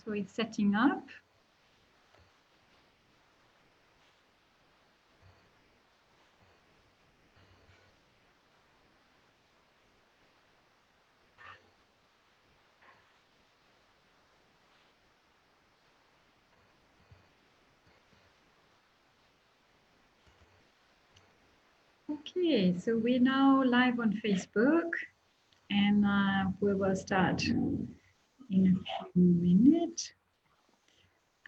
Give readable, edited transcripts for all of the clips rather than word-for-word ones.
So it's setting up. Okay, so we're now live on Facebook, and we will start in a few minutes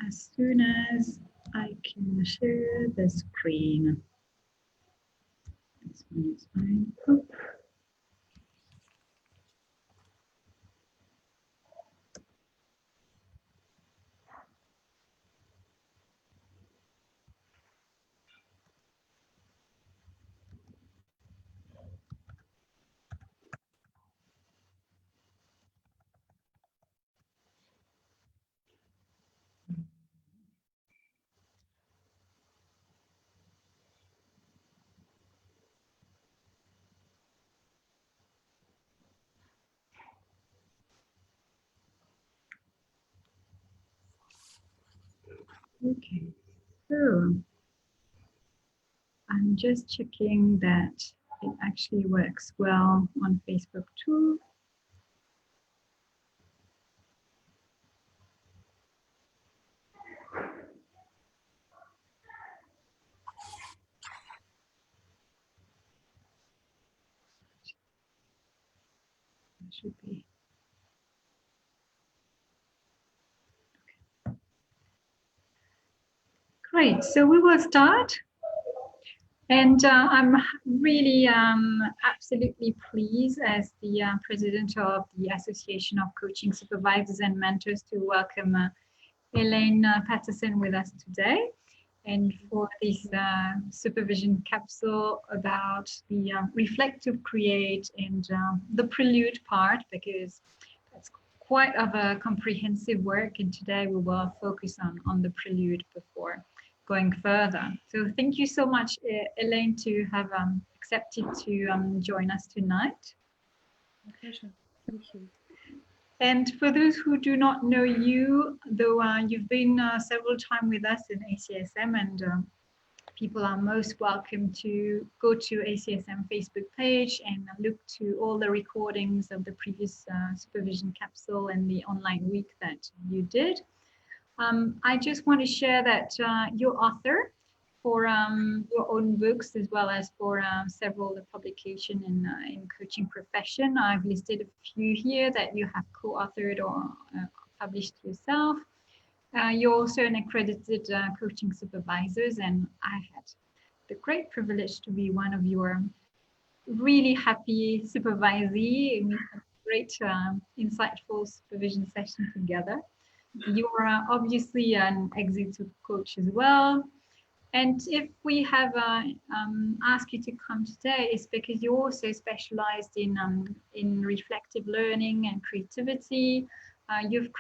as soon as I can share the screen. This one is fine. Oh. Okay, so I'm just checking that it actually works well on Facebook too. It should be. Okay. Great, so we will start. And I'm really absolutely pleased as the president of the Association of Coaching Supervisors and Mentors to welcome Elaine Patterson with us today, and for this supervision capsule about the reflective create and the prelude part, because that's quite of a comprehensive work, and today we will focus on the prelude before going further. So thank you so much, Elaine, to have accepted to join us tonight. My pleasure. Thank you. And for those who do not know you, though you've been several times with us in ACSM, and people are most welcome to go to ACSM Facebook page and look to all the recordings of the previous supervision capsule and the online week that you did. I just want to share that you're author for your own books, as well as for several publications in coaching profession. I've listed a few here that you have co-authored or published yourself. You're also an accredited coaching supervisors, and I had the great privilege to be one of your really happy supervisee. We had a great insightful supervision session together. You're obviously an executive coach as well. And if we have asked you to come today, it's because you also specialized in reflective learning and creativity. You've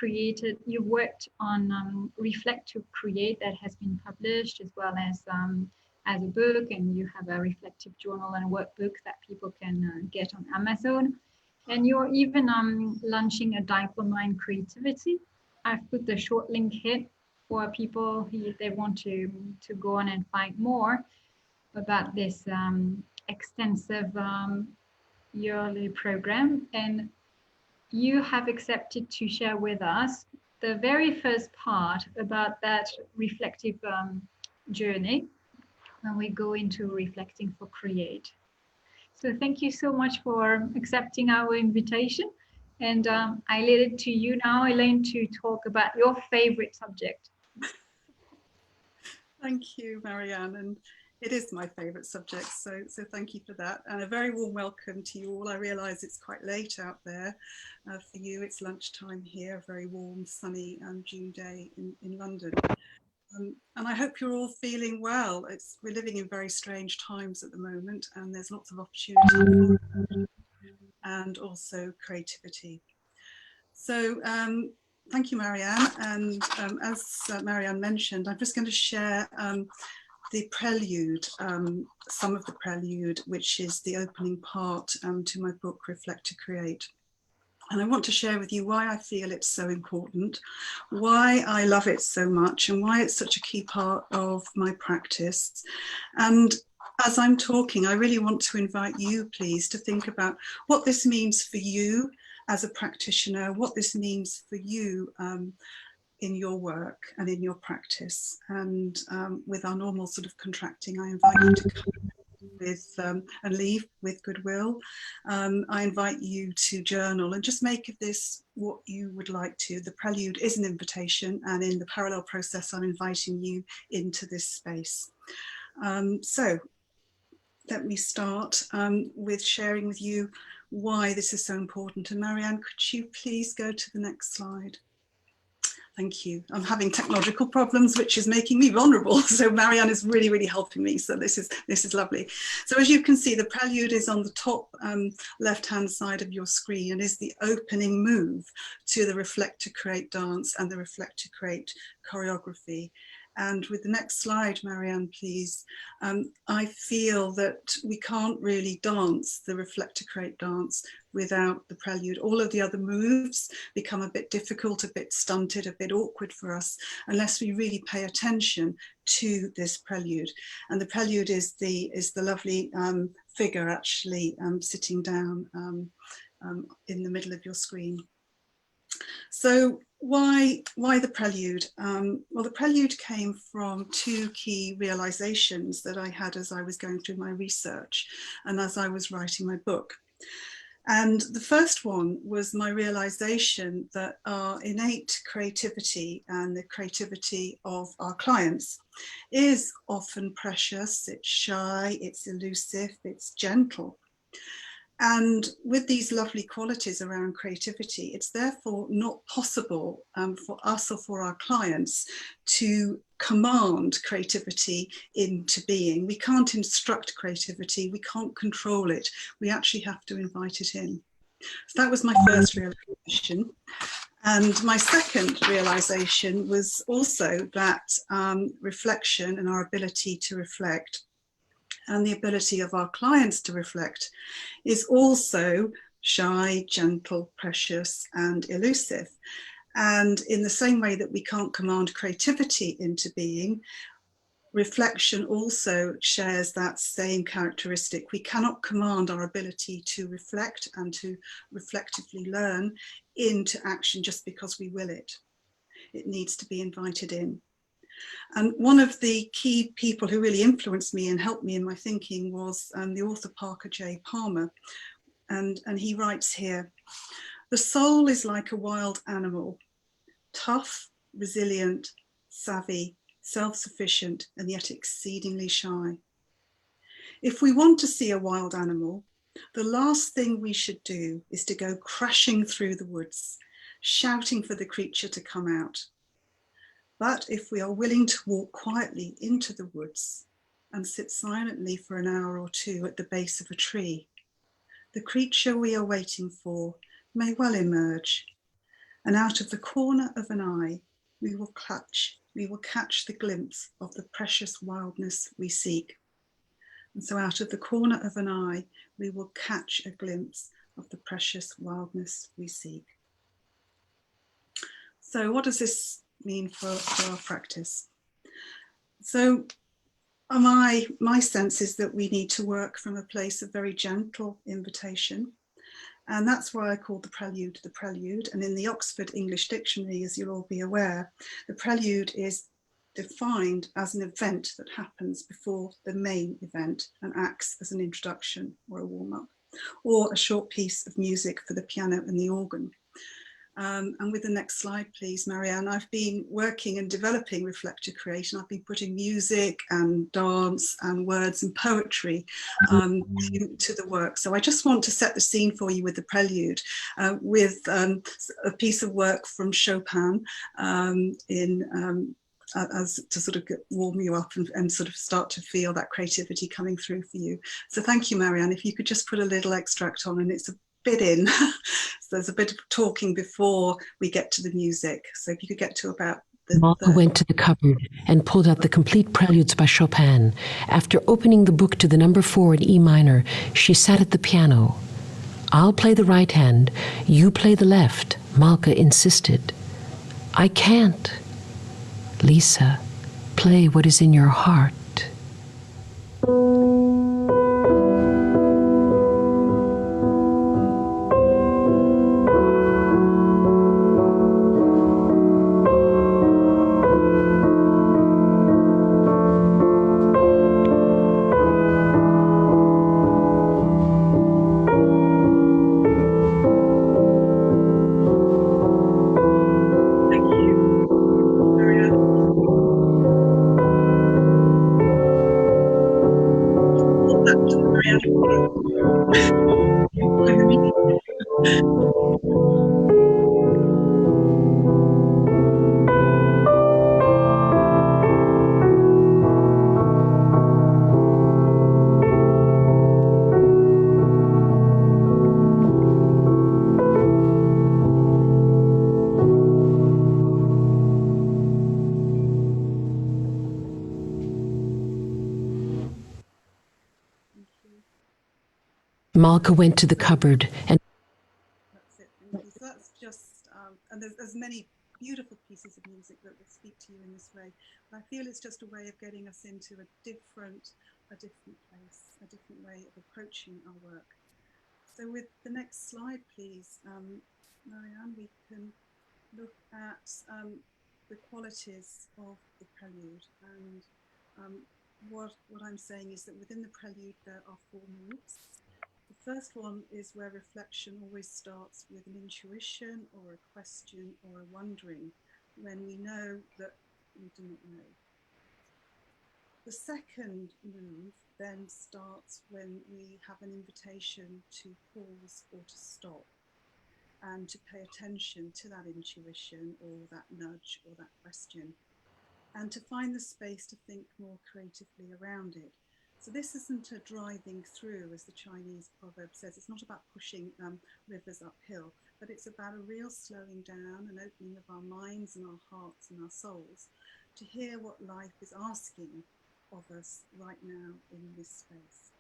worked on Reflective Create that has been published, as well as a book, and you have a reflective journal and workbook that people can get on Amazon. And you're even launching a diploma in creativity. I've put the short link here for people who they want to go on and find more about this extensive yearly program. And you have accepted to share with us the very first part about that reflective journey when we go into reflecting for create. So thank you so much for accepting our invitation. And I leave it to you now, Elaine, to talk about your favorite subject. Thank you, Marianne, and it is my favourite subject, so thank you for that, and a very warm welcome to you all. I realise it's quite late out there for you. It's lunchtime here, a very warm, sunny June day in London. And I hope you're all feeling well. We're living in very strange times at the moment, and there's lots of opportunity and also creativity. So thank you, Marianne. And as Marianne mentioned, I'm just going to share the prelude, some of the prelude, which is the opening part to my book, Reflect to Create. And I want to share with you why I feel it's so important, why I love it so much, and why it's such a key part of my practice. And as I'm talking, I really want to invite you, please, to think about what this means for you as a practitioner, what this means for you in your work and in your practice. And with our normal sort of contracting, I invite you to come with and leave with goodwill. I invite you to journal and just make of this what you would like to. The prelude is an invitation, and in the parallel process, I'm inviting you into this space. So let me start with sharing with you why this is so important. And Marianne, could you please go to the next slide? Thank you. I'm having technological problems, which is making me vulnerable. So Marianne is really, really helping me. So this is lovely. So as you can see, the prelude is on the top left-hand side of your screen and is the opening move to the Reflect to Create dance and the Reflect to Create choreography. And with the next slide, Marianne, please, I feel that we can't really dance the Reflect to Create dance without the prelude. All of the other moves become a bit difficult, a bit stunted, a bit awkward for us, unless we really pay attention to this prelude. And the prelude is the lovely figure actually sitting down in the middle of your screen. So why the prelude? Well, the prelude came from two key realizations that I had as I was going through my research and as I was writing my book. And the first one was my realization that our innate creativity and the creativity of our clients is often precious, it's shy, it's elusive, it's gentle. And with these lovely qualities around creativity, it's therefore not possible for us or for our clients to command creativity into being. We can't instruct creativity, we can't control it. We actually have to invite it in. So that was my first realization. And my second realization was also that reflection and our ability to reflect and the ability of our clients to reflect is also shy, gentle, precious, and elusive. And in the same way that we can't command creativity into being, reflection also shares that same characteristic. We cannot command our ability to reflect and to reflectively learn into action just because we will it. It needs to be invited in. And one of the key people who really influenced me and helped me in my thinking was the author Parker J. Palmer. And he writes here, "The soul is like a wild animal, tough, resilient, savvy, self-sufficient, and yet exceedingly shy. If we want to see a wild animal, the last thing we should do is to go crashing through the woods, shouting for the creature to come out. But if we are willing to walk quietly into the woods and sit silently for an hour or two at the base of a tree, the creature we are waiting for may well emerge, and out of the corner of an eye, we will catch the glimpse of the precious wildness we seek." And so out of the corner of an eye, we will catch a glimpse of the precious wildness we seek. So what does this mean for our practice? So my sense is that we need to work from a place of very gentle invitation. And that's why I call the prelude. And in the Oxford English Dictionary, as you'll all be aware, the prelude is defined as an event that happens before the main event and acts as an introduction or a warm-up, or a short piece of music for the piano and the organ. And with the next slide, please, Marianne, I've been working and developing Reflect to Create, and I've been putting music and dance and words and poetry to the work. So I just want to set the scene for you with the prelude, with a piece of work from Chopin as to sort of warm you up and sort of start to feel that creativity coming through for you. So thank you, Marianne. If you could just put a little extract on, and it's a bit in. So there's a bit of talking before we get to the music. So if you could get to about Martha went to the cupboard and pulled out the complete preludes by Chopin. After opening the book to the number 4 in E minor, she sat at the piano. I'll play the right hand, you play the left, Malka insisted. I can't. Lisa, play what is in your heart. Malka went to the cupboard and... That's it, thank you. So that's just, and there's many beautiful pieces of music that will speak to you in this way. But I feel it's just a way of getting us into a different place, a different way of approaching our work. So with the next slide, please, Marianne, we can look at the qualities of the prelude. And what I'm saying is that within the prelude, there are 4 moves. The first one is where reflection always starts with an intuition or a question or a wondering when we know that we do not know. The second move then starts when we have an invitation to pause or to stop and to pay attention to that intuition or that nudge or that question, and to find the space to think more creatively around it. So this isn't a driving through, as the Chinese proverb says. It's not about pushing rivers uphill, but it's about a real slowing down and opening of our minds and our hearts and our souls to hear what life is asking of us right now in this space.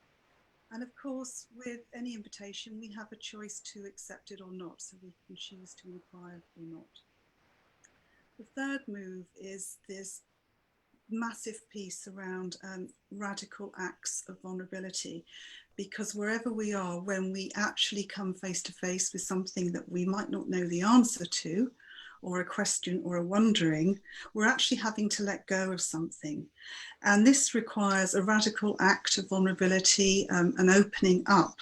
And of course, with any invitation, we have a choice to accept it or not, so we can choose to inquire or not. The third move is this massive piece around radical acts of vulnerability, because wherever we are, when we actually come face to face with something that we might not know the answer to, or a question or a wondering, we're actually having to let go of something. And this requires a radical act of vulnerability, an opening up,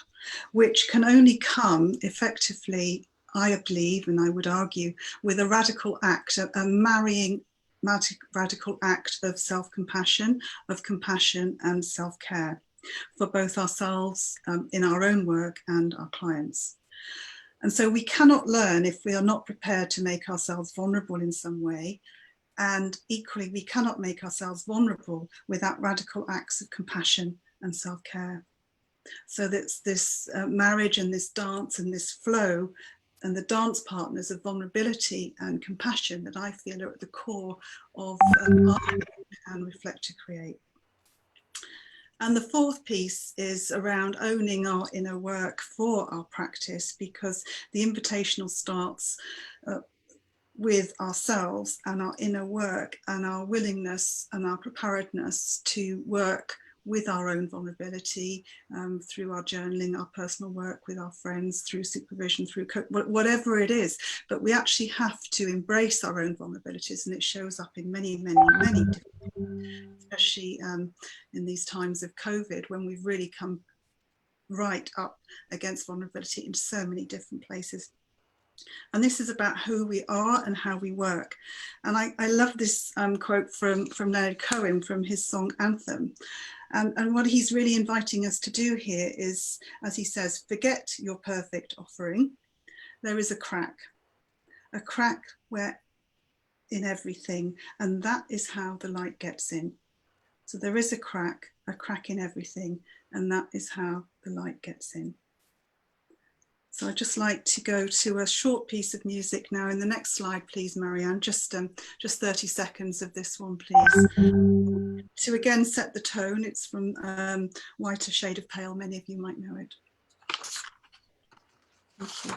which can only come effectively, I believe, and I would argue, with a radical act, a marrying radical act of self-compassion, of compassion and self-care for both ourselves in our own work and our clients. And so we cannot learn if we are not prepared to make ourselves vulnerable in some way. And equally, we cannot make ourselves vulnerable without radical acts of compassion and self-care. So that's this marriage and this dance and this flow and the dance partners of vulnerability and compassion that I feel are at the core of art and Reflect to Create. And the fourth piece is around owning our inner work for our practice, because the invitational starts with ourselves and our inner work and our willingness and our preparedness to work with our own vulnerability, through our journaling, our personal work with our friends, through supervision, through whatever it is. But we actually have to embrace our own vulnerabilities, and it shows up in many different, especially in these times of COVID, when we've really come right up against vulnerability in so many different places. And this is about who we are and how we work. And I love this quote from Leonard Cohen from his song Anthem. And what he's really inviting us to do here is, as he says, forget your perfect offering. There is a crack where in everything, and that is how the light gets in. So there is a crack in everything, and that is how the light gets in. So I'd just like to go to a short piece of music now. In the next slide, please, Marianne, just 30 seconds of this one, please. To again set the tone, it's from White, a Shade of Pale. Many of you might know it. Thank you.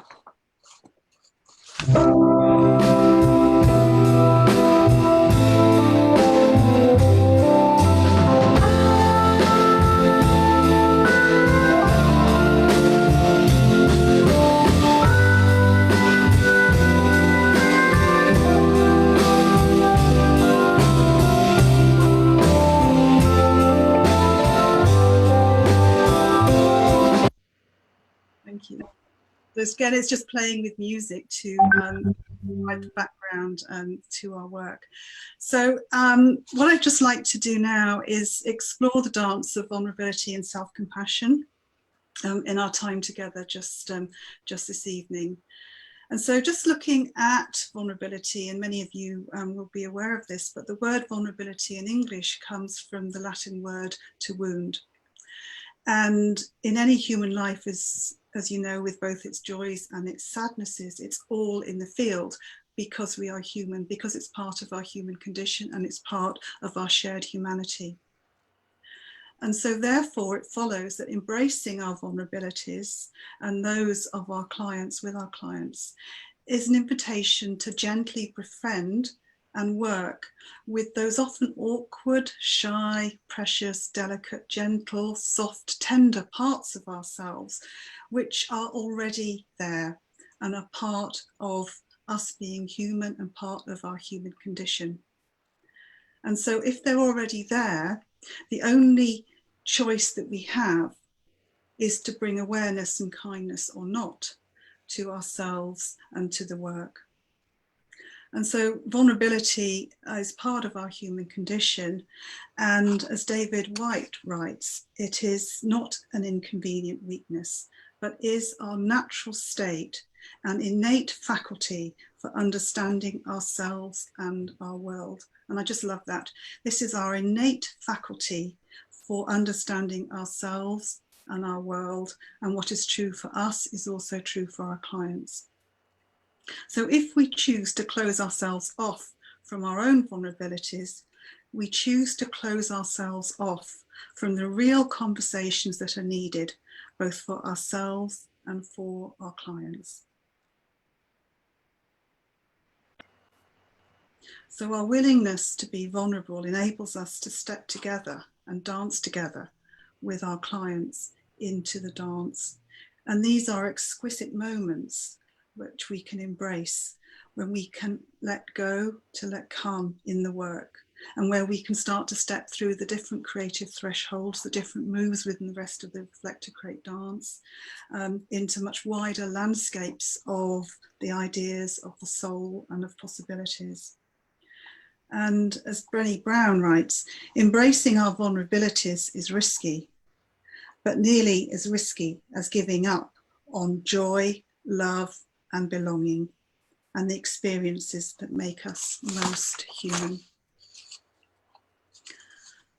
Thank you. So again, it's just playing with music to provide the background to our work. So what I'd just like to do now is explore the dance of vulnerability and self-compassion in our time together just this evening. And so just looking at vulnerability, and many of you will be aware of this, but the word vulnerability in English comes from the Latin word to wound. And in any human life, as you know, with both its joys and its sadnesses, it's all in the field because we are human, because it's part of our human condition and it's part of our shared humanity. And so therefore it follows that embracing our vulnerabilities and those of our clients with our clients is an invitation to gently befriend and work with those often awkward, shy, precious, delicate, gentle, soft, tender parts of ourselves, which are already there and are part of us being human and part of our human condition. And so if they're already there, the only choice that we have is to bring awareness and kindness or not to ourselves and to the work. And so vulnerability is part of our human condition. And as David White writes, it is not an inconvenient weakness, but is our natural state, an innate faculty for understanding ourselves and our world. And I just love that. This is our innate faculty for understanding ourselves and our world. And what is true for us is also true for our clients. So if we choose to close ourselves off from our own vulnerabilities, we choose to close ourselves off from the real conversations that are needed, both for ourselves and for our clients. So our willingness to be vulnerable enables us to step together and dance together with our clients into the dance. And these are exquisite moments which we can embrace when we can let go to let come in the work, and where we can start to step through the different creative thresholds, the different moves within the rest of the Reflect to Create dance, into much wider landscapes of the ideas of the soul and of possibilities. And as Brené Brown writes, embracing our vulnerabilities is risky, but nearly as risky as giving up on joy, love, and belonging, and the experiences that make us most human.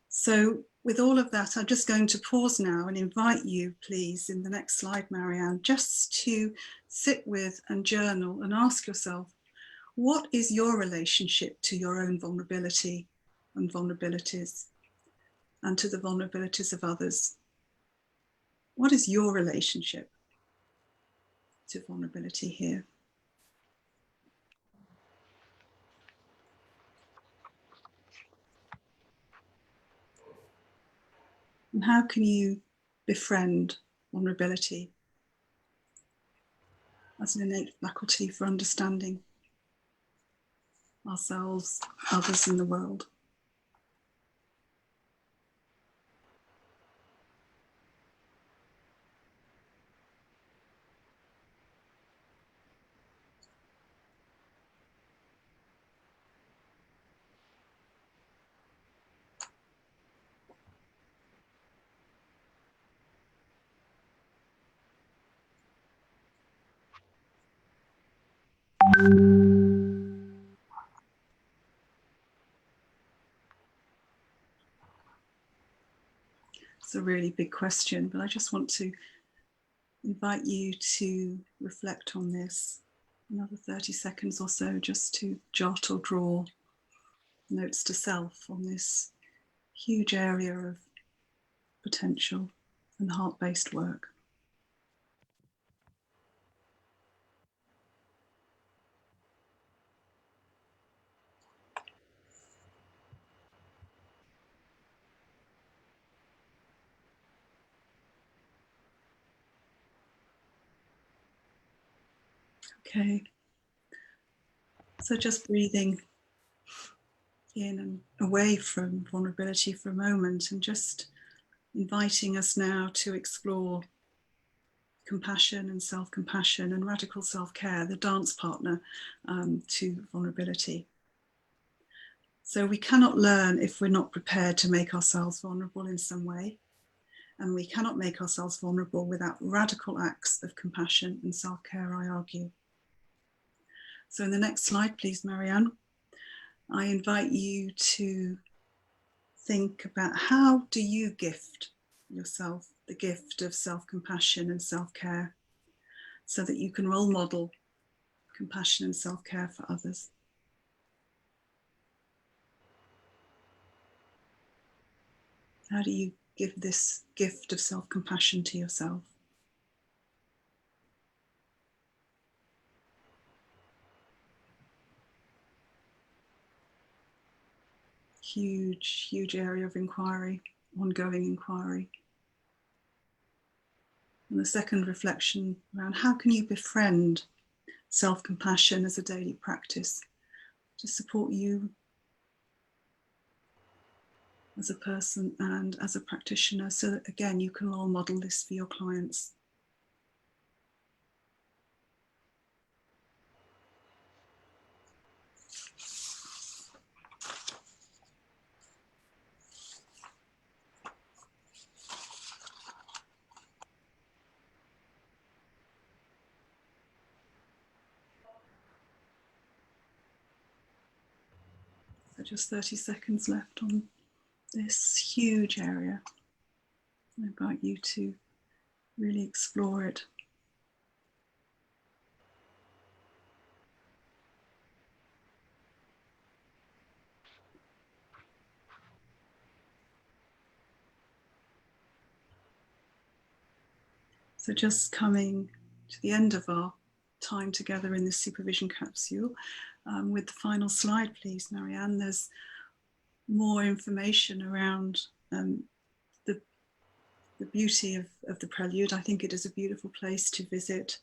So with all of that, I'm just going to pause now and invite you, please, in the next slide, Marianne, just to sit with and journal and ask yourself, what is your relationship to your own vulnerability and vulnerabilities, and to the vulnerabilities of others? What is your relationship to vulnerability here? And how can you befriend vulnerability as an innate faculty for understanding ourselves, others, and the world? It's a really big question, but I just want to invite you to reflect on this. Another 30 seconds or so, just to jot or draw notes to self on this huge area of potential and heart-based work. Okay. So just breathing in and away from vulnerability for a moment, and just inviting us now to explore compassion and self-compassion and radical self-care, the dance partner to vulnerability. So we cannot learn if we're not prepared to make ourselves vulnerable in some way. And we cannot make ourselves vulnerable without radical acts of compassion and self-care, I argue. So in the next slide, please, Marianne, I invite you to think about, how do you gift yourself the gift of self-compassion and self-care so that you can role model compassion and self-care for others? How do you give this gift of self-compassion to yourself? Huge, huge area of inquiry, ongoing inquiry. And the second reflection around, how can you befriend self-compassion as a daily practice to support you as a person and as a practitioner, so that again you can role model this for your clients. So just 30 seconds left on this huge area. I invite you to really explore it. So just coming to the end of our time together in this supervision capsule, with the final slide, please, Marianne. There's more information around the beauty of the Prelude. I think it is a beautiful place to visit.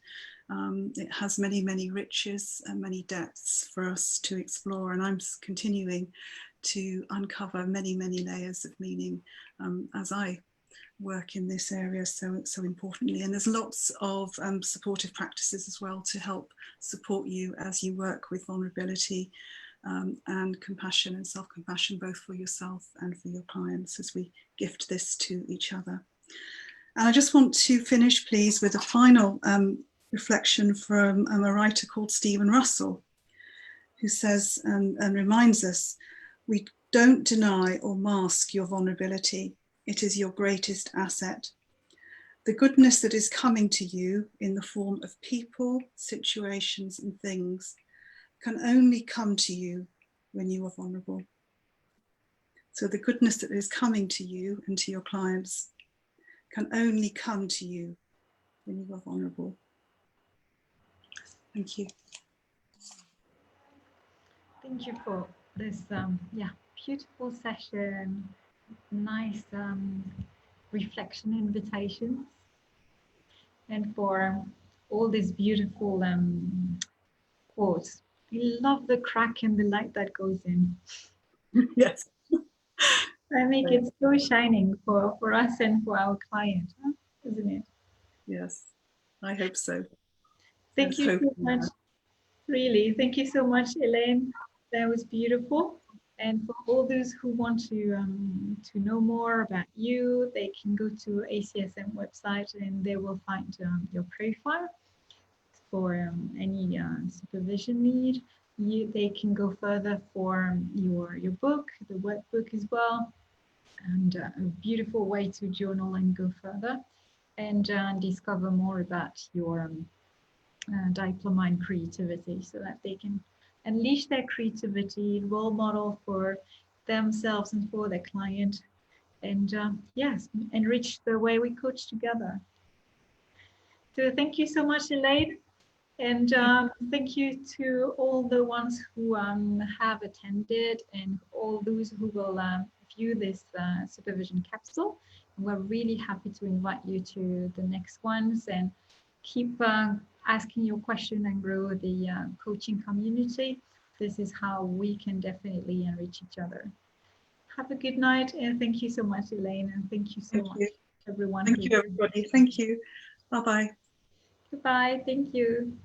It has many, many riches and many depths for us to explore, and I'm continuing to uncover many, many layers of meaning as I work in this area so importantly. And there's lots of supportive practices as well to help support you as you work with vulnerability and compassion and self-compassion, both for yourself and for your clients, as we gift this to each other. And I just want to finish, please, with a final reflection from a writer called Stephen Russell, who says and reminds us, we don't deny or mask your vulnerability. It is your greatest asset. The goodness that is coming to you in the form of people, situations, and things can only come to you when you are vulnerable. So the goodness that is coming to you and to your clients can only come to you when you are vulnerable. Thank you. Thank you for this beautiful session, nice reflection invitations, and for all these beautiful quotes. I love the crack and the light that goes in. Yes. I make it so shining for us and for our client, isn't it? Yes, I hope so. Thank you so much. Really, thank you so much, Elaine. That was beautiful. And for all those who want to know more about you, they can go to ACSM website and they will find your profile for any supervision need. They can go further for your book, the workbook as well, and a beautiful way to journal and go further and discover more about your diploma in creativity, so that they can unleash their creativity, role model for themselves and for their client, and yes, enrich the way we coach together. So thank you so much, Elaine. And thank you to all the ones who have attended and all those who will view this supervision capsule. And we're really happy to invite you to the next ones. And keep asking your question and grow the coaching community. This is how we can definitely enrich each other. Have a good night, and thank you so much, Elaine, and thank you so much, everyone. Thank you, everybody. Thank you. Bye-bye. Goodbye. Thank you.